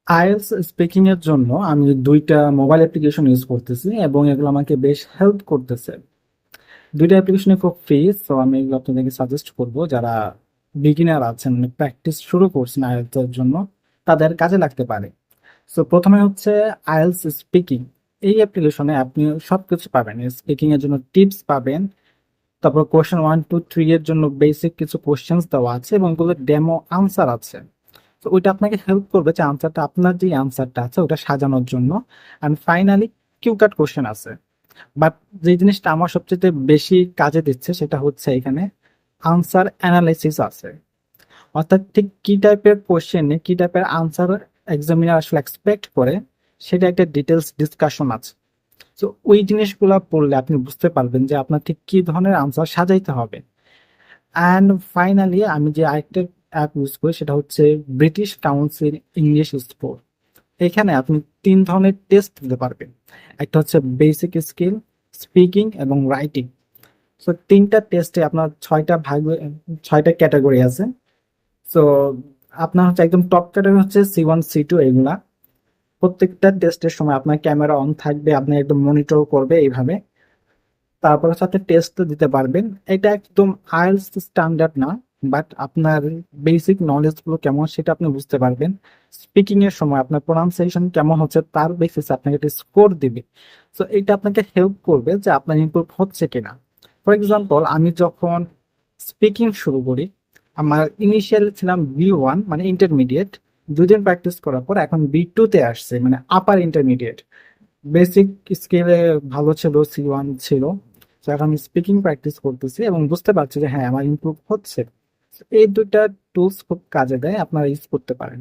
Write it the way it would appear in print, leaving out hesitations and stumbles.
IELTS speaking এর জন্য আমি দুইটা মোবাইল অ্যাপ্লিকেশন ইউজ করতেছি এবং এগুলো আমাকে বেশ হেল্প করতেছে। দুইটা অ্যাপ্লিকেশনে খুব ফ্রি, সো আমি এগুলো আপনাদেরকে সাজেস্ট করব যারা বিগিনার আছেন, মানে প্র্যাকটিস শুরু করছেন আইএলটিএস এর জন্য, তাদের কাজে লাগতে পারে। সো প্রথমে হচ্ছে আইএলটিএস স্পিকিং। এই অ্যাপ্লিকেশনে আপনি সবকিছু পাবেন, স্পিকিং এর জন্য টিপস পাবেন, তারপর কোশ্চেন 1 2 3 এর জন্য বেসিক কিছু কোশ্চেন্স দেওয়া আছে এবং ওগুলো ডেমো আনসার আছে। তো ওইটা আপনাকে হেল্প করবে যে আনসারটা, আপনার যে আনসারটা আছে ওটা সাজানোর জন্য। And finally cue card question আছে। বাট যে জিনিসটা আমার সবচেয়ে বেশি কাজে দিচ্ছে সেটা হচ্ছে এখানে আনসার অ্যানালাইসিস আছে। অর্থাৎ ঠিক কি টাইপের কোশ্চেনে কি টাইপের আনসার এক্সামিনার আসলে এক্সপেক্ট করে, সেটা একটা ডিটেলস ডিসকাশন আছে। তো ওই জিনিসগুলো পড়লে আপনি বুঝতে পারবেন যে আপনার ঠিক কি ধরনের আনসার সাজাইতে হবে। অ্যান্ড ফাইনালি আমি যে আরেকটা অ্যাপ ইউজ করি সেটা হচ্ছে ব্রিটিশ কাউন্সিল ইংলিশ স্কোর। এখানে আপনি 3 ধরনের টেস্ট দিতে পারবেন। একটা হচ্ছে বেসিক স্কিল, স্পিকিং এবং রাইটিং। সো 3টা টেস্টে আপনার 6টা ক্যাটাগরি আছে। সো আপনার হচ্ছে একদম টপ ক্যাটাগরি হচ্ছে C1 C2 এগুলা। প্রত্যেকটা টেস্টের সময় আপনার ক্যামেরা অন থাকবে, আপনি একদম মনিটর করবে এইভাবে। তারপর হচ্ছে আপনি টেস্ট দিতে পারবেন। এটা একদম আইএলটিএস স্ট্যান্ডার্ড না, বাট আপনার বেসিক নলেজ গুলো কেমন সেটা আপনি বুঝতে পারবেন। স্পিকিং এর সময় আপনার প্রোনাউন্সিয়েশন কেমন হচ্ছে তার বেসিসে আপনাকে একটা স্কোর দিবে। তো এটা আপনাকে হেল্প করবে যে আপনার ইমপ্রুভ হচ্ছে কিনা। ফর এক্সাম্পল, আমি যখন স্পিকিং শুরু করি, আমার ইনিশিয়ালি ছিলাম B1, মানে ইন্টারমিডিয়েট। 2 দিন প্র্যাকটিস করার পর এখন B2 তে আসছে, মানে আপার ইন্টারমিডিয়েট। বেসিক স্কেলে ভালো ছিল, C1 ছিল। তো এখন আমি স্পিকিং প্র্যাকটিস করতেছি এবং বুঝতে পারছি যে হ্যাঁ, আমার ইমপ্রুভ হচ্ছে। এই দুইটা টুলস খুব কাজে দেয়, আপনারা ইউজ করতে পারেন।